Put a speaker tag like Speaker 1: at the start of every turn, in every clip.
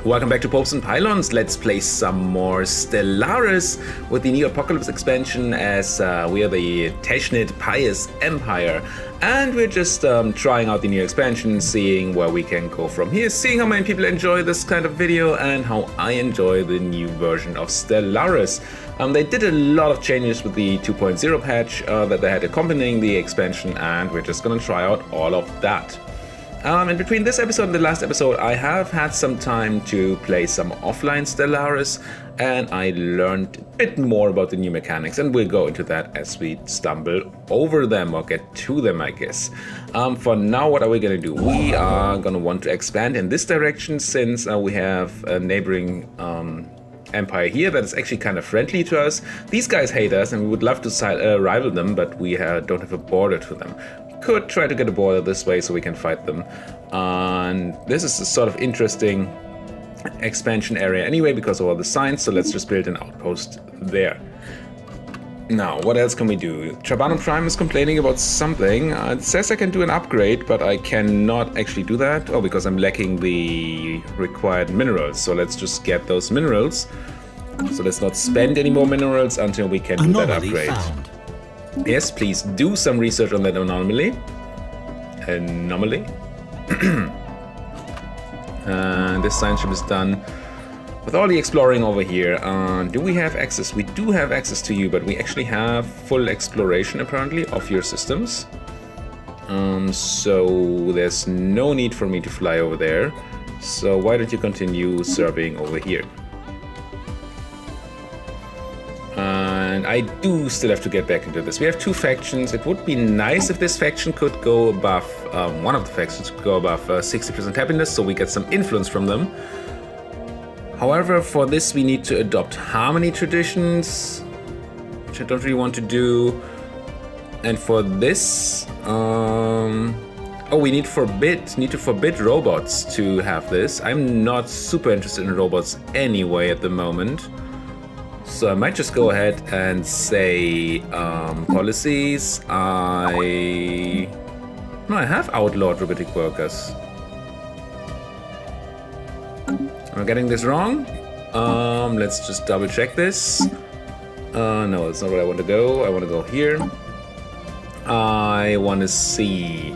Speaker 1: Welcome back to Popes and Pylons. Let's play some more Stellaris with the New Apocalypse expansion as we are the Tezhnid Pious Empire. And we're just trying out the new expansion, seeing where we can go from here, seeing how many people enjoy this kind of video and how I enjoy the new version of Stellaris. They did a lot of changes with the 2.0 patch that they had accompanying the expansion, and we're just gonna try out all of that. In between this episode and the last episode, I have had some time to play some offline Stellaris, and I learned a bit more about the new mechanics, and we'll go into that as we stumble over them, or get to them, I guess. For now, what are we going to do? We are going to want to expand in this direction, since we have a neighboring empire here that is actually kind of friendly to us. These guys hate us, and we would love to rival them, but we don't have a border to them. Could try to get a border this way so we can fight them. And this is a sort of interesting expansion area anyway because of all the signs, so let's just build an outpost there. Now, what else can we do? Trabanum Prime is complaining about something. It says I can do an upgrade, but I cannot actually do that. Oh, because I'm lacking the required minerals. So let's just get those minerals. So let's not spend any more minerals until we can do that upgrade. Found. Yes, please do some research on that anomaly. And this science ship is done with all the exploring over here. Do we have access? We do have access to you, but we actually have full exploration apparently of your systems. So there's no need for me to fly over there. So why don't you continue serving over here? And I do still have to get back into this. We have two factions. It would be nice if this faction could go above, one of the factions could go above 60% happiness, so we get some influence from them. However, for this we need to adopt harmony traditions, which I don't really want to do. And for this, we need to forbid robots to have this. I'm not super interested in robots anyway at the moment. So I might just go ahead and say policies. I have outlawed robotic workers. Am I getting this wrong? Let's just double check this. No, that's not where I want to go. I want to go here. I want to see.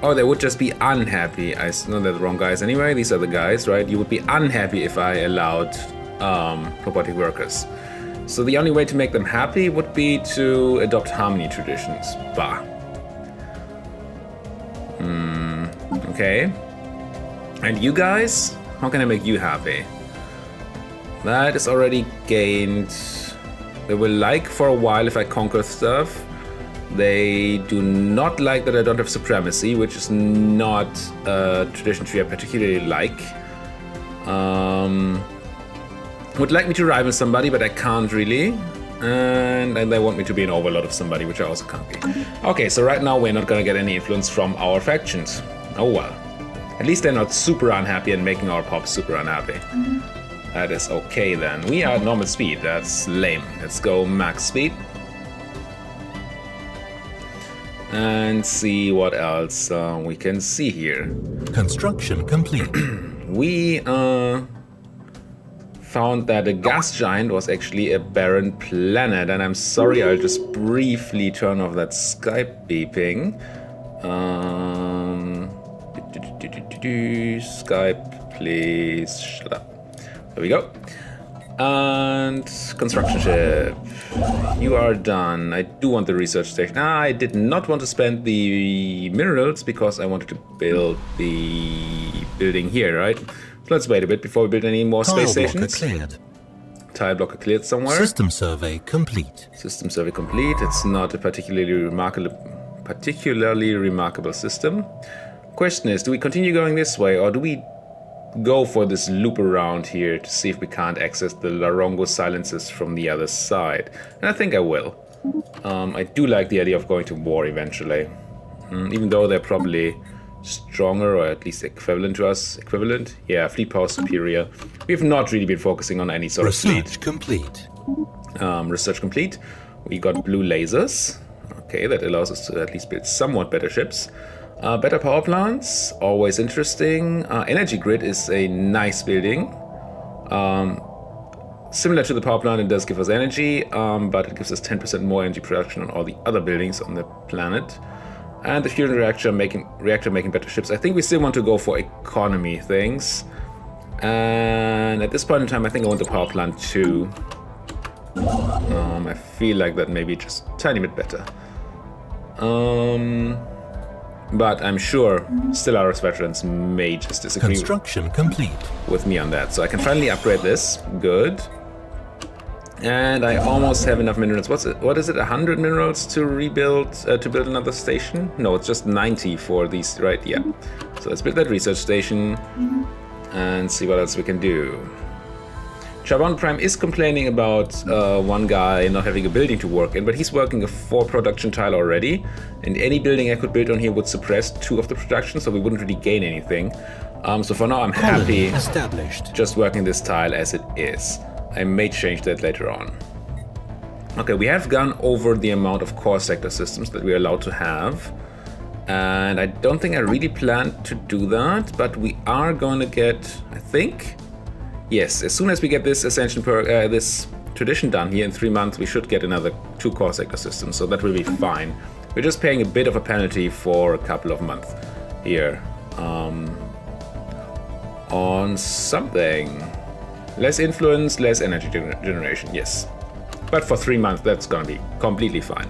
Speaker 1: Oh, they would just be unhappy. I know they're the wrong guys anyway. These are the guys, right? You would be unhappy if I allowed robotic workers. So the only way to make them happy would be to adopt harmony traditions. Bah. Okay. And you guys? How can I make you happy? That is already gained. They will like for a while if I conquer stuff. They do not like that I don't have supremacy, which is not a tradition tree I particularly like. Would like me to rival somebody, but I can't really. And they want me to be an overlord of somebody, which I also can't be. Okay, so right now we're not gonna get any influence from our factions. Oh well. At least they're not super unhappy and making our pop super unhappy. That is okay then. We are at normal speed, that's lame. Let's go max speed. And see what else we can see here.
Speaker 2: Construction complete.
Speaker 1: We found that a gas giant was actually a barren planet, and I'm sorry, I'll just briefly turn off that Skype beeping. Skype, please shut up. There we go. And construction ship, you are done. I do want the research station. I did not want to spend the minerals because I wanted to build the building here, right? So let's wait a bit before we build any more space stations.
Speaker 2: Cleared.
Speaker 1: Tile blocker cleared somewhere.
Speaker 2: System survey complete.
Speaker 1: System survey complete. It's not a particularly remarkable system. Question is, do we continue going this way, or do we go for this loop around here to see if we can't access the Larongo silences from the other side? And I think I will. I do like the idea of going to war eventually. Even though they're probably stronger, or at least equivalent to us. Equivalent? Yeah, fleet power superior. We've not really been focusing on any sort of fleet.
Speaker 2: Research complete.
Speaker 1: Research complete. We got blue lasers. Okay, that allows us to at least build somewhat better ships. Better power plants, always interesting. Energy grid is a nice building. Similar to the power plant, it does give us energy, but it gives us 10% more energy production on all the other buildings on the planet. And the fusion reactor making better ships. I think we still want to go for economy things. And at this point in time, I think I want the power plant too. I feel like that maybe just a tiny bit better. But I'm sure Stellaris veterans may just disagree
Speaker 2: Construction complete.
Speaker 1: with me on that. So I can finally upgrade this. Good. And I almost have enough minerals. What is it? 100 minerals to rebuild, to build another station? No, it's just 90 for these, right? Yeah. So let's build that research station and see what else we can do. Chabon Prime is complaining about one guy not having a building to work in, but he's working a 4 production tile already, and any building I could build on here would suppress 2 of the production, so we wouldn't really gain anything. So for now I'm happy
Speaker 2: Established.
Speaker 1: just working this tile as it is. I may change that later on. Okay, we have gone over the amount of core sector systems that we're allowed to have. And I don't think I really planned to do that, but we are going to get, I think, yes, as soon as we get this ascension this tradition done here in 3 months, we should get another 2 core sector systems, so that will be fine. We're just paying a bit of a penalty for a couple of months here on something. Less influence, less energy generation, yes. But for 3 months, that's gonna be completely fine.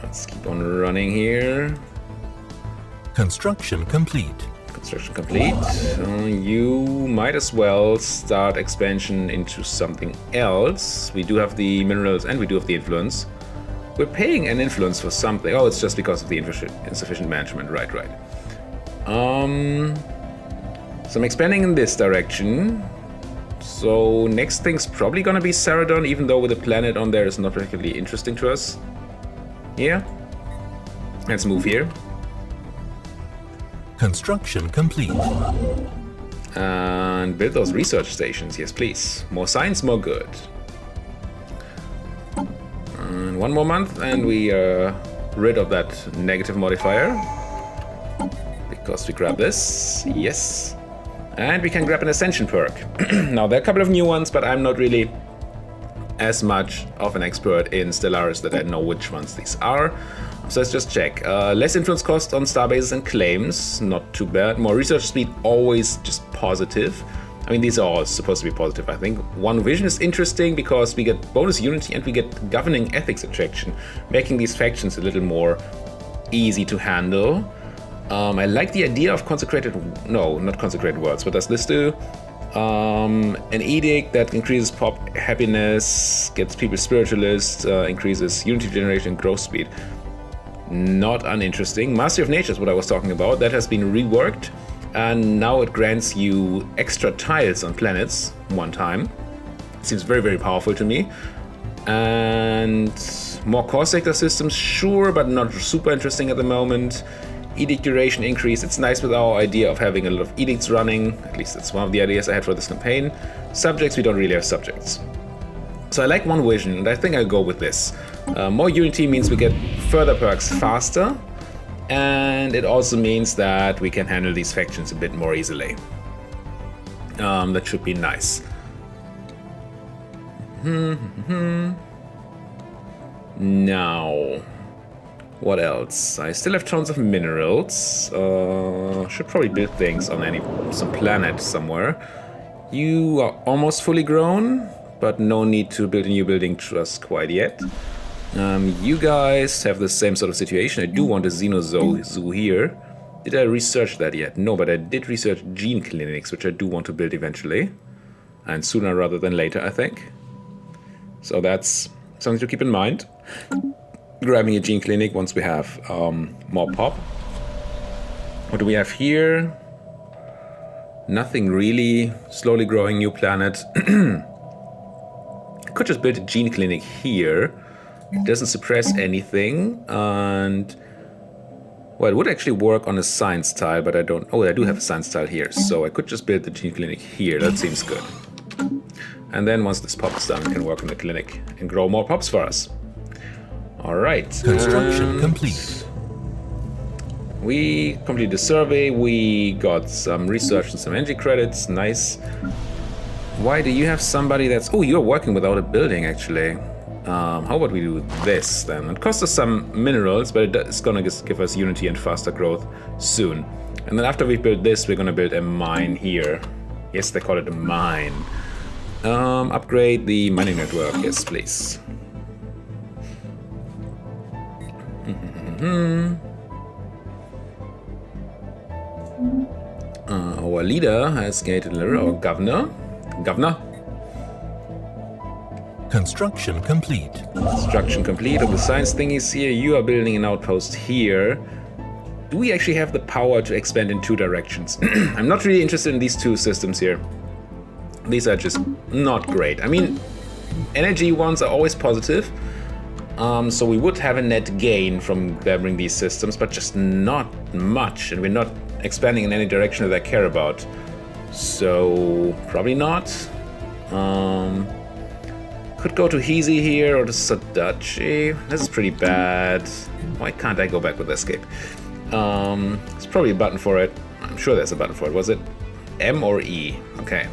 Speaker 1: Let's keep on running here.
Speaker 2: Construction complete.
Speaker 1: Construction complete. You might as well start expansion into something else. We do have the minerals and we do have the influence. We're paying an influence for something. Oh, it's just because of the insufficient management. Right. So I'm expanding in this direction. So next thing's probably gonna be Saradon, even though with the planet on there is not particularly interesting to us. Yeah. Let's move here.
Speaker 2: Construction complete.
Speaker 1: And build those research stations. Yes, please. More science, more good. And 1 more month and we are rid of that negative modifier. Because we grab this. Yes. And we can grab an Ascension perk. Now, there are a couple of new ones, but I'm not really as much of an expert in Stellaris that I know which ones these are. So let's just check. Less influence cost on starbases and claims. Not too bad. More research speed, always just positive. I mean, these are all supposed to be positive, I think. One vision is interesting because we get bonus unity and we get governing ethics attraction, making these factions a little more easy to handle. I like the idea of not consecrated worlds. What does this do? An edict that increases pop happiness, gets people spiritualist, increases unity generation and growth speed. Not uninteresting. Mastery of Nature is what I was talking about. That has been reworked, and now it grants you extra tiles on planets 1 time. Seems very, very powerful to me. And more core sector systems, sure, but not super interesting at the moment. Edict duration increase. It's nice with our idea of having a lot of edicts running. At least that's one of the ideas I had for this campaign. Subjects, we don't really have subjects. So I like one vision, and I think I'll go with this. More unity means we get further perks faster, and it also means that we can handle these factions a bit more easily. That should be nice. Now, what else? I still have tons of minerals. Should probably build things on some planet somewhere. You are almost fully grown, but no need to build a new building just quite yet. You guys have the same sort of situation. I do want a Xenozoo here. Did I research that yet? No, but I did research gene clinics, which I do want to build eventually. And sooner rather than later, I think. So that's something to keep in mind. Grabbing a gene clinic once we have more pop. What do we have here? Nothing really. Slowly growing new planet. Could just build a gene clinic here. It doesn't suppress anything, and well, it would actually work on a science tile, but I don't. Oh, I do have a science tile here, so I could just build the gene clinic here. That seems good. And then once this pop is done, we can work on the clinic and grow more pops for us. All right.
Speaker 2: Construction complete.
Speaker 1: We completed the survey. We got some research and some energy credits. Nice. Why do you have somebody that's... Oh, you're working without a building, actually. How about we do this, then? It costs us some minerals, but it's going to give us unity and faster growth soon. And then after we build this, we're going to build a mine here. Yes, they call it a mine. Upgrade the mining network. Yes, please. Our leader has gained our governor.
Speaker 2: Construction complete.
Speaker 1: Construction complete of the science thingies here. You are building an outpost here. Do we actually have the power to expand in two directions? I'm not really interested in these two systems here. These are just not great. I mean, energy ones are always positive. So we would have a net gain from grabbing these systems, but just not much. And we're not expanding in any direction that I care about. So probably not. Could go to Heezy here or to Sadachi. This is pretty bad. Why can't I go back with escape? There's probably a button for it. I'm sure there's a button for it. Was it M or E? Okay.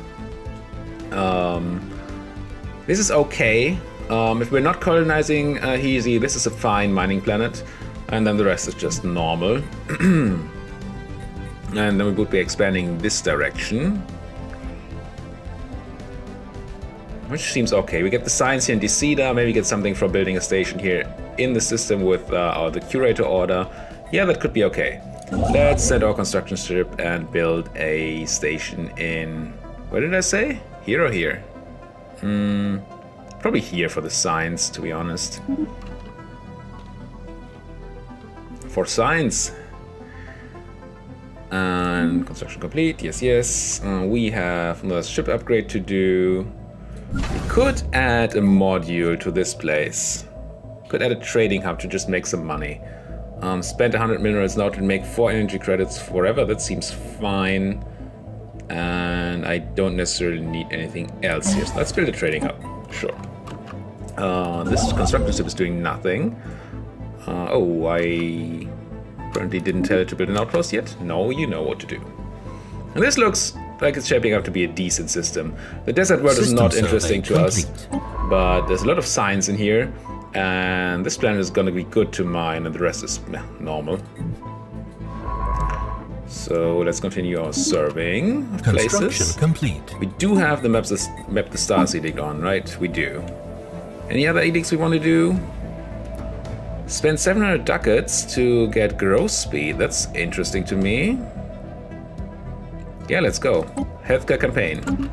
Speaker 1: This is okay. If we're not colonizing Heezy, this is a fine mining planet. And then the rest is just normal. And then we would be expanding this direction. Which seems okay. We get the science here in Decida. Maybe get something from building a station here in the system with the curator order. Yeah, that could be okay. Let's send our construction ship and build a station in... Where did I say? Here or here? Probably here for the science, to be honest. For science. And construction complete. Yes, yes. We have another ship upgrade to do. We could add a module to this place. Could add a trading hub to just make some money. Spend 100 minerals now to make 4 energy credits forever. That seems fine. And I don't necessarily need anything else here. So let's build a trading hub. Sure. This construction ship is doing nothing. Oh, I apparently didn't tell it to build an outpost yet. No, you know what to do. And this looks like it's shaping up to be a decent system. The desert world is not interesting to us, but there's a lot of science in here, and this planet is going to be good to mine, and the rest is normal. So let's continue our surveying of
Speaker 2: Construction
Speaker 1: places.
Speaker 2: complete.
Speaker 1: We do have the map the stars edict on, right? We do. Any other edicts we want to do? Spend 700 ducats to get growth speed. That's interesting to me. Yeah, let's go. Healthcare campaign.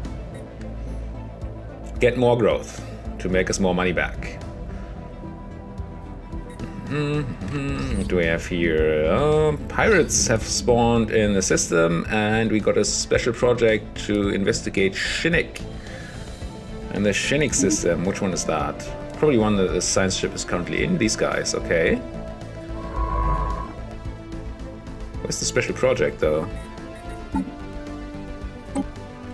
Speaker 1: Get more growth to make us more money back. What do we have here? Pirates have spawned in the system, and we got a special project to investigate Shinnik. And the Shinnik system, which one is that? Probably one that the science ship is currently in. These guys, okay. Where's the special project, though?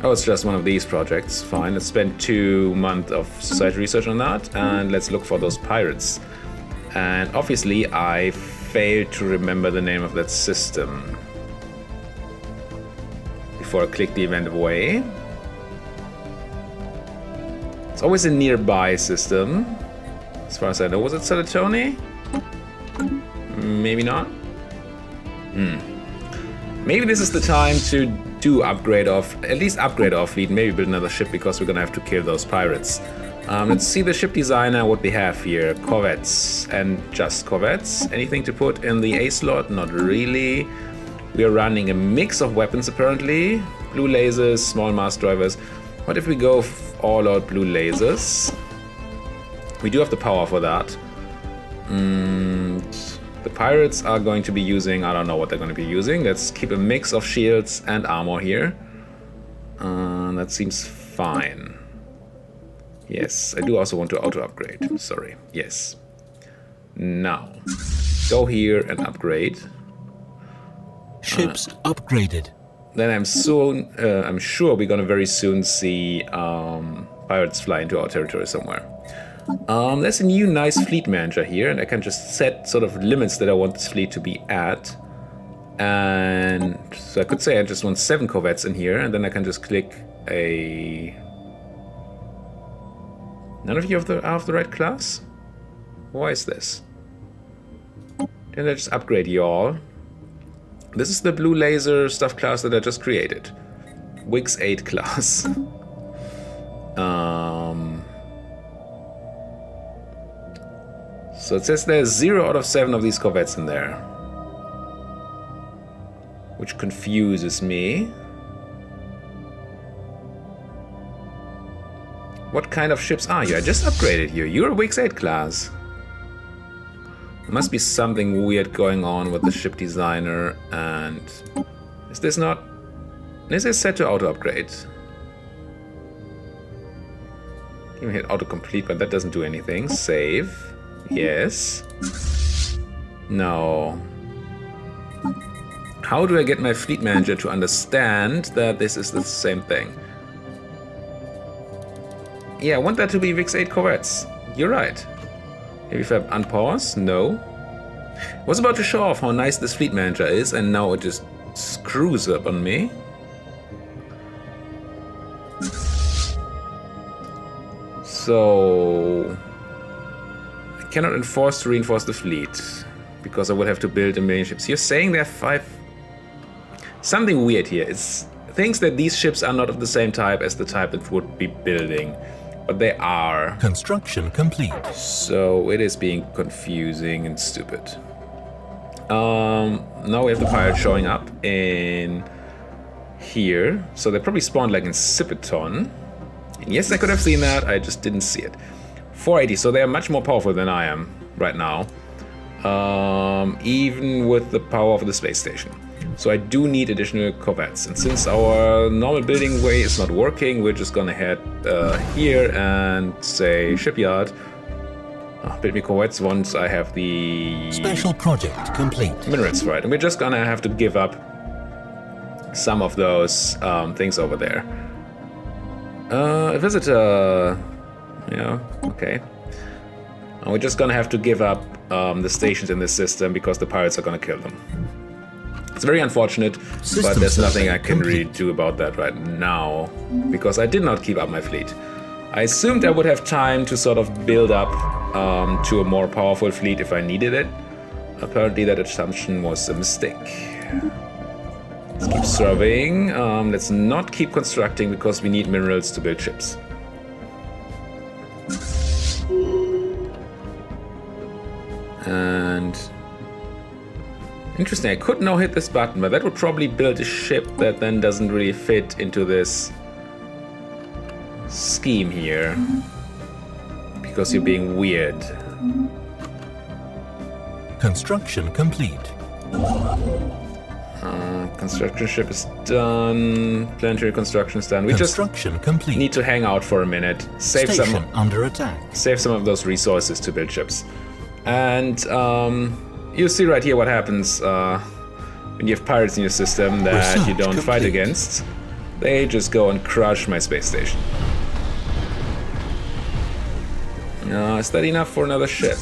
Speaker 1: Oh, it's just one of these projects. Fine, let's spend 2 months of society research on that, and let's look for those pirates. And obviously, I failed to remember the name of that system before I click the event away. It's always a nearby system, as far as I know. Was it Salatoni? Maybe not. Maybe this is the time to do at least upgrade our fleet, maybe build another ship, because we're gonna have to kill those pirates. Let's see the ship designer, what we have here. Corvettes, and just corvettes. Anything to put in the A slot? Not really. We are running a mix of weapons apparently. Blue lasers, small mass drivers. What if we go all out blue lasers? We do have the power for that. The pirates are going to be using, I don't know what they're going to be using. Let's keep a mix of shields and armor here. That seems fine. Yes, I do also want to auto upgrade. Sorry. Yes. Now, go here and upgrade.
Speaker 2: Ships upgraded.
Speaker 1: Then I'm sure we're gonna very soon see pirates fly into our territory somewhere. There's a new nice fleet manager here, and I can just set sort of limits that I want this fleet to be at. And so I could say I just want 7 corvettes in here, and then I can just click a... None of you are of the right class? Why is this? Didn't I just upgrade you all? This is the blue laser stuff class that I just created. Wix 8 class. So it says there's 0 out of 7 of these corvettes in there. Which confuses me. What kind of ships are you? I just upgraded you. You're a Wix 8 class. There must be something weird going on with the ship designer, and... Is this not... This is set to auto-upgrade. You hit auto-complete, but that doesn't do anything. Save. Yes. No. How do I get my fleet manager to understand that this is the same thing? Yeah, I want that to be Wix 8 corvettes. You're right. Maybe if I unpause? No. I was about to show off how nice this fleet manager is, and now it just screws up on me. So... I cannot enforce to reinforce the fleet, because I would have to build a million ships. You're saying there are 5... Something weird here. It's thinks that these ships are not of the same type as the type it would be building. But they are.
Speaker 2: Construction complete.
Speaker 1: So it is being confusing and stupid. Now we have the pirates showing up in here. So they probably spawned like in Sipiton. And yes, I could have seen that. I just didn't see it. 480. So they are much more powerful than I am right now. Even with the power of the space station. So I do need additional corvettes, and since our normal building way is not working, we're just gonna head here and say shipyard. Build me corvettes once I have the
Speaker 2: Special project complete.
Speaker 1: minerals for it, and we're just gonna have to give up some of those things over there. A visitor, yeah, okay. We're just gonna have to give up the stations in this system because the pirates are gonna kill them. It's very unfortunate, but there's nothing I can really do about that right now, because I did not keep up my fleet. I assumed I would have time to sort of build up to a more powerful fleet if I needed it. Apparently that assumption was a mistake. Let's keep surveying. Let's not keep constructing because we need minerals to build ships. And... Interesting, I could now hit this button, but that would probably build a ship that then doesn't really fit into this scheme here. Because you're being weird.
Speaker 2: Construction complete.
Speaker 1: Construction ship is done. Planetary construction is done. We
Speaker 2: Construction
Speaker 1: just
Speaker 2: complete.
Speaker 1: need to hang out for a minute. Save
Speaker 2: Station under attack.
Speaker 1: Save some of those resources to build ships. And you see right here what happens when you have pirates in your system that
Speaker 2: Research
Speaker 1: you don't fight
Speaker 2: complete.
Speaker 1: against. They just go and crush my space station. Is that enough for another ship?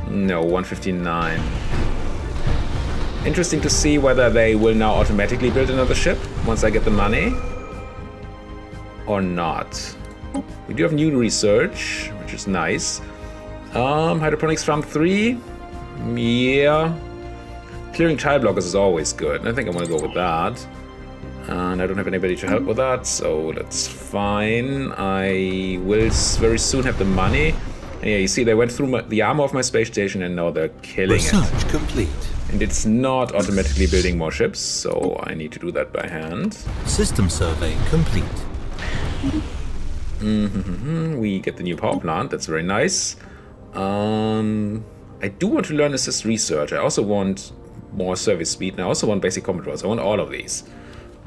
Speaker 1: No, 159. Interesting to see whether they will now automatically build another ship once I get the money. Or not. We do have new research, which is nice. Hydroponics Farm 3. Yeah. Clearing tile blockers is always good. I think I'm gonna go with that. And I don't have anybody to help with that, so that's fine. I will very soon have the money. And yeah, you see, they went through the armor of my space station and now they're killing it.
Speaker 2: Research complete.
Speaker 1: And it's not automatically building more ships, so I need to do that by hand.
Speaker 2: System survey complete.
Speaker 1: We get the new power plant, that's very nice. I do want to learn assist research. I also want more service speed, and I also want basic combat rolls. I want all of these.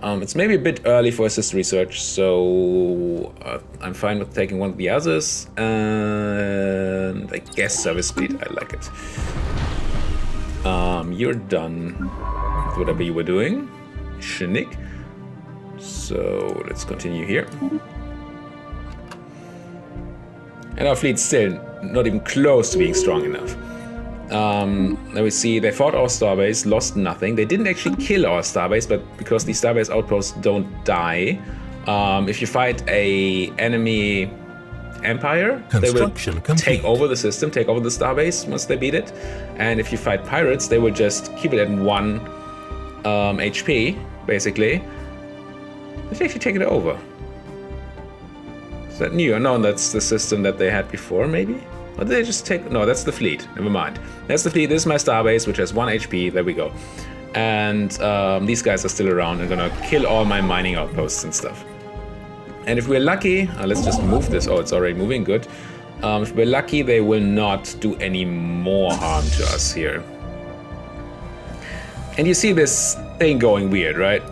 Speaker 1: It's maybe a bit early for assist research, so I'm fine with taking one of the others. And I guess service speed, I like it. You're done with whatever you were doing, Shinik. So let's continue here. And our fleet's still not even close to being strong enough. Now we see they fought our starbase, lost nothing. They didn't actually kill our starbase, but because the starbase outposts don't die, if you fight a enemy empire, they will take over the system, take over the starbase once they beat it. And if you fight pirates, they will just keep it at 1 HP, basically. Let's actually take it over. Is that new? No, that's the system that they had before, maybe? Or did they just take... No, that's the fleet. Never mind. That's the fleet. This is my starbase, which has 1 HP. There we go. And these guys are still around and gonna kill all my mining outposts and stuff. And if we're lucky... let's just move this. Oh, it's already moving. Good. If we're lucky, they will not do any more harm to us here. And you see this thing going weird, right?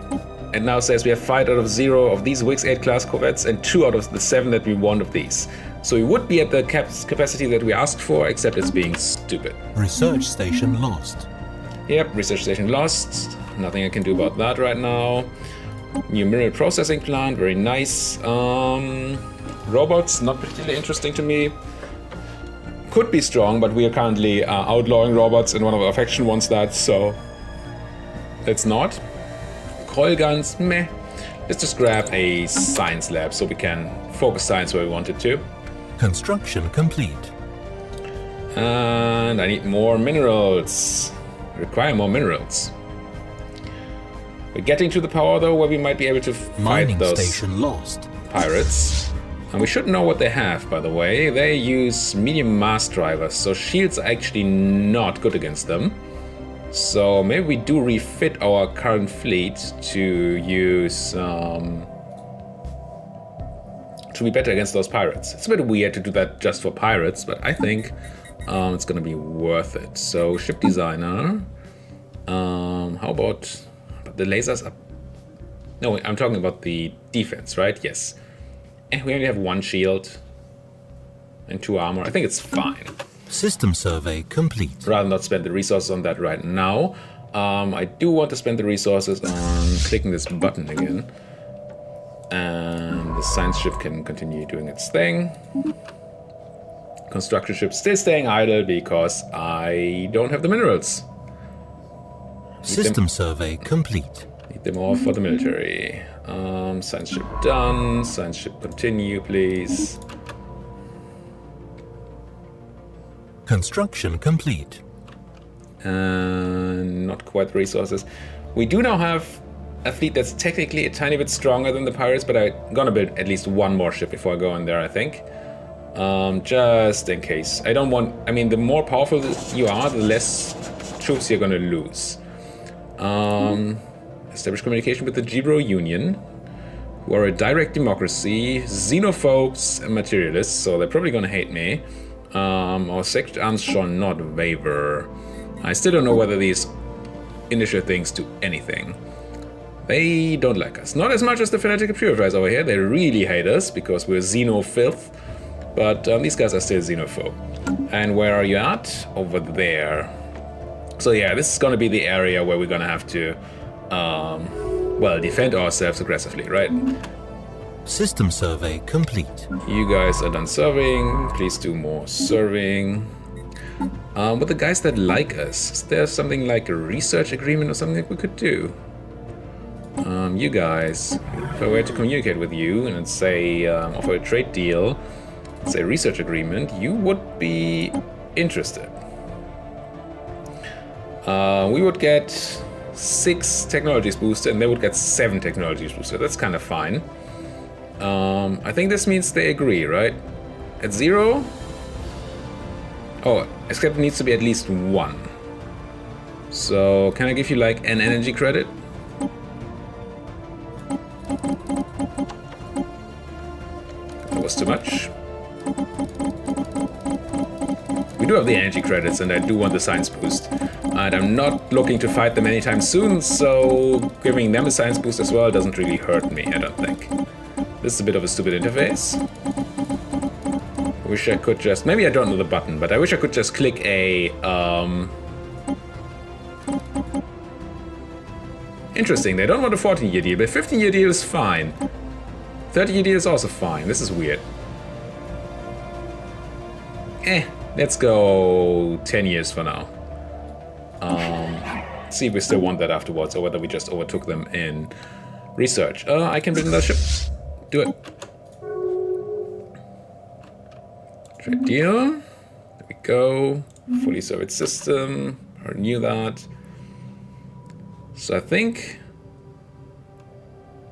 Speaker 1: It now says we have 5 out of 0 of these Wix 8 class corvettes and 2 out of the 7 that we want of these. So we would be at the capacity that we asked for, except it's being stupid.
Speaker 2: Research station lost.
Speaker 1: Yep, research station lost. Nothing I can do about that right now. New mineral processing plant, very nice. Robots, not particularly interesting to me. Could be strong, but we are currently outlawing robots, and one of our faction wants that, so let's not. Coil guns, meh. Let's just grab a science lab so we can focus science where we want it to.
Speaker 2: Construction complete.
Speaker 1: And I need more minerals. Require more minerals. We're getting to the power though where we might be able to fight
Speaker 2: Mining
Speaker 1: those
Speaker 2: station lost.
Speaker 1: pirates. And we should know what they have, by the way. They use medium mass drivers, so shields are actually not good against them. So maybe we do refit our current fleet to use to be better against those pirates. It's a bit weird to do that just for pirates, but I think it's gonna be worth it. So ship designer. How about the lasers up? No, I'm talking about the defense, right? Yes. And we only have 1 shield and 2 armor. I think it's fine.
Speaker 2: System survey complete.
Speaker 1: Rather not spend the resources on that right now. I do want to spend the resources on clicking this button again. And the science ship can continue doing its thing. Construction ship still staying idle because I don't have the minerals.
Speaker 2: System survey complete.
Speaker 1: Need them all for the military. Science ship done. Science ship continue, please.
Speaker 2: Construction complete.
Speaker 1: Not quite resources. We do now have a fleet that's technically a tiny bit stronger than the pirates, but I'm gonna build at least 1 more ship before I go in there, I think. Just in case. I don't want... I mean, the more powerful you are, the less troops you're gonna lose. Establish communication with the Gibro Union, who are a direct democracy, xenophobes and materialists, so they're probably gonna hate me. Our sacred arms shall not waver. I still don't know whether these initial things do anything. They don't like us. Not as much as the fanatic purifiers over here. They really hate us because we're xenofilth. But these guys are still xenophobe. And where are you at? Over there. So yeah, this is going to be the area where we're going to have to, well, defend ourselves aggressively, right?
Speaker 2: System survey complete.
Speaker 1: You guys are done serving. Please do more serving. But the guys that like us, is there something like a research agreement or something that we could do? You guys, if I were to communicate with you and say offer a trade deal, say research agreement, you would be interested. We would get 6 technologies boosted and they would get 7 technologies boosted. That's kind of fine. I think this means they agree, right? At 0? Oh, escape needs to be at least 1. So, can I give you like an energy credit? That was too much. We do have the energy credits and I do want the science boost. And I'm not looking to fight them anytime soon, so giving them a science boost as well doesn't really hurt me, I don't think. This is a bit of a stupid interface. I wish I could just... Maybe I don't know the button, but I wish I could just click a... Interesting, they don't want a 14-year deal, but 15-year deal is fine. 30-year deal is also fine. This is weird. Let's go 10 years for now. See if we still want that afterwards, or whether we just overtook them in research. I can build another ship. Do it. Trade deal. There we go. Fully serviced system. I knew that. So I think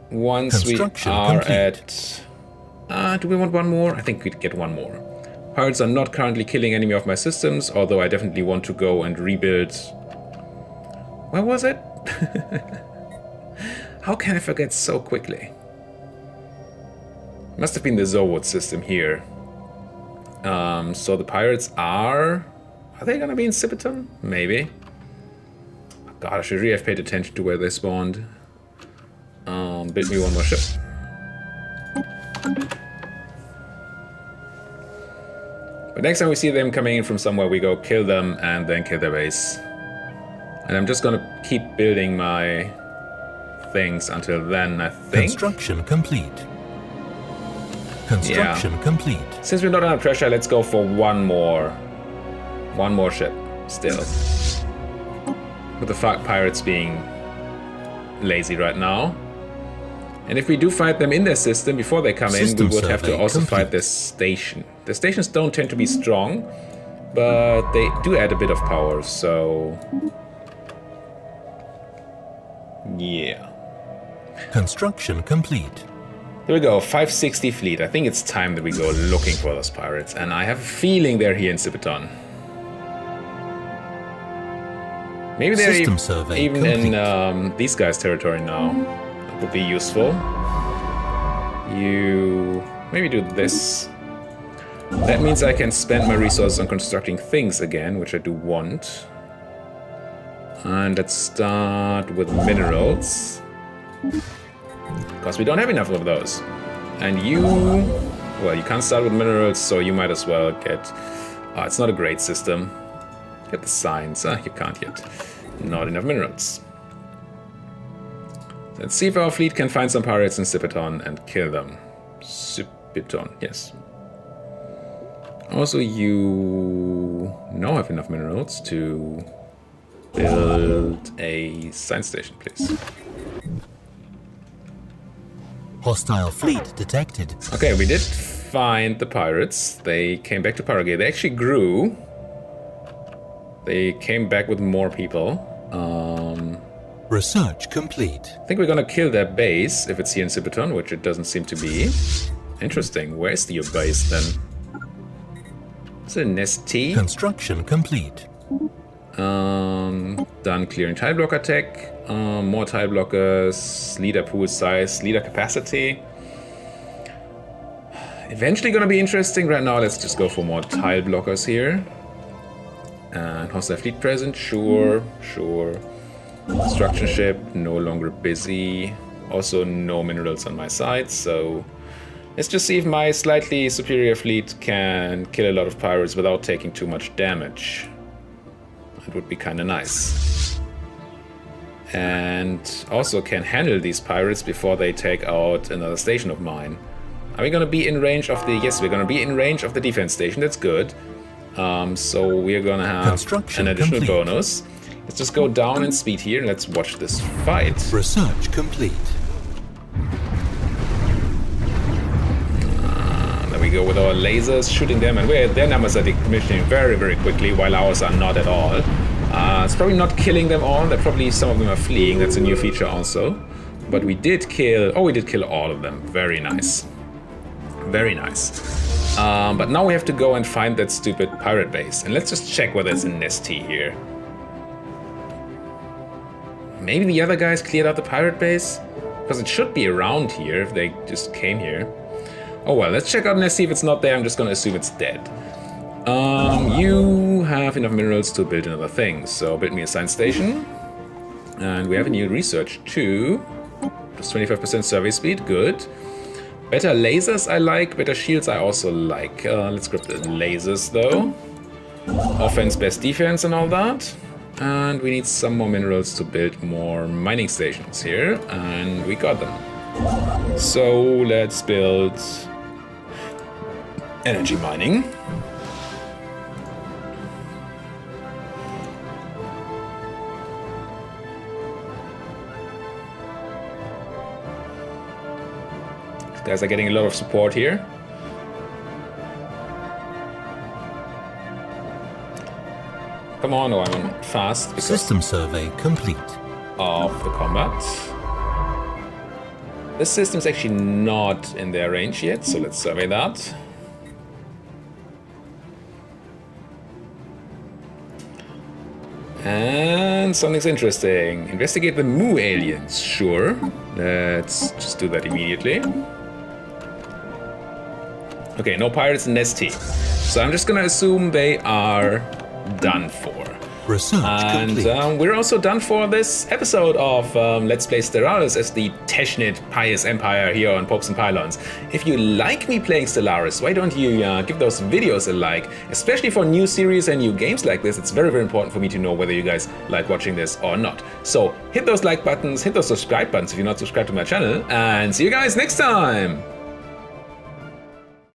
Speaker 1: once we are at... do we want one more? I think we'd get one more. Pirates are not currently killing any of my systems, although I definitely want to go and rebuild... Where was it? How can I forget so quickly? Must have been the Zowood system here. So the pirates are... Are they gonna be in Cipiton? Maybe. God, I should really have paid attention to where they spawned. Build me one more ship. But next time we see them coming in from somewhere, we go kill them and then kill their base. And I'm just gonna keep building my things until then, I think.
Speaker 2: Construction complete. Construction complete.
Speaker 1: Since we're not under pressure, let's go for one more ship still. With the pirates being lazy right now. And if we do fight them in their system before they come in, we would have to also fight this station. The stations don't tend to be strong, but they do add a bit of power, so... Yeah.
Speaker 2: Construction complete.
Speaker 1: There we go, 560 fleet. I think it's time that we go looking for those pirates, and I have a feeling they're here in Cipiton. Maybe they're even in these guys' territory now. That would be useful. You maybe do this. That means I can spend my resources on constructing things again, which I do want. And let's start with minerals. Because we don't have enough of those. And you... Well, you can't start with minerals, so you might as well get... it's not a great system. Get the signs. You can't yet. Not enough minerals. Let's see if our fleet can find some pirates in Cipiton and kill them. Cipiton, yes. Also, you now have enough minerals to build a science station, please.
Speaker 2: Hostile fleet detected.
Speaker 1: Okay, we did find the pirates. They came back to Paraguay. They actually grew. They came back with more people.
Speaker 2: Research complete.
Speaker 1: I think we're gonna kill their base if it's here in Cipiton, which it doesn't seem to be. Interesting. Where's your base then? Is it an ST?
Speaker 2: Construction complete.
Speaker 1: Done clearing tile blocker tech. More tile blockers. Leader pool size. Leader capacity. Eventually gonna be interesting. Right now, let's just go for more tile blockers here. And hostile fleet present. Sure. Construction ship, no longer busy. Also no minerals on my side, so let's just see if my slightly superior fleet can kill a lot of pirates without taking too much damage. It would be kind of nice. And also can handle these pirates before they take out another station of mine. Are we gonna be in range of the... Yes, we're gonna be in range of the defense station, that's good. So we're gonna have an additional bonus. Let's just go down in speed here and let's watch this fight.
Speaker 2: Research complete.
Speaker 1: There we go with our lasers, shooting them, and their numbers are diminishing very, very quickly, while ours are not at all. It's probably not killing them all. That probably some of them are fleeing. That's a new feature also. But we did kill... Oh, we did kill all of them. Very nice. Very nice. But now we have to go and find that stupid pirate base. And let's just check whether it's an ST here. Maybe the other guys cleared out the pirate base? Because it should be around here if they just came here. Oh well, let's check out and see if it's not there. I'm just gonna assume it's dead. You have enough minerals to build another thing, so build me a science station. And we have a new research too. Plus 25% survey speed, good. Better lasers I like, better shields I also like. Let's grab the lasers though. Offense, best defense and all that. And we need some more minerals to build more mining stations here, and we got them. So let's build energy mining. guys are getting a lot of support here. Come on, oh, I'm on fast because
Speaker 2: System survey complete.
Speaker 1: of the combat. This system's actually not in their range yet, so let's survey that. And something's interesting. Investigate the Mu aliens. Sure. Let's just do that immediately. Okay, no pirates in Nest T. So I'm just gonna assume they are done for.
Speaker 2: Research
Speaker 1: And
Speaker 2: complete.
Speaker 1: we're also done for this episode of Let's Play Stellaris as the Tezhnid Pious Empire here on Popes and Pylons. If you like me playing Stellaris, why don't you give those videos a like? Especially for new series and new games like this, it's very, very important for me to know whether you guys like watching this or not. So hit those like buttons, hit those subscribe buttons if you're not subscribed to my channel, and see you guys next time!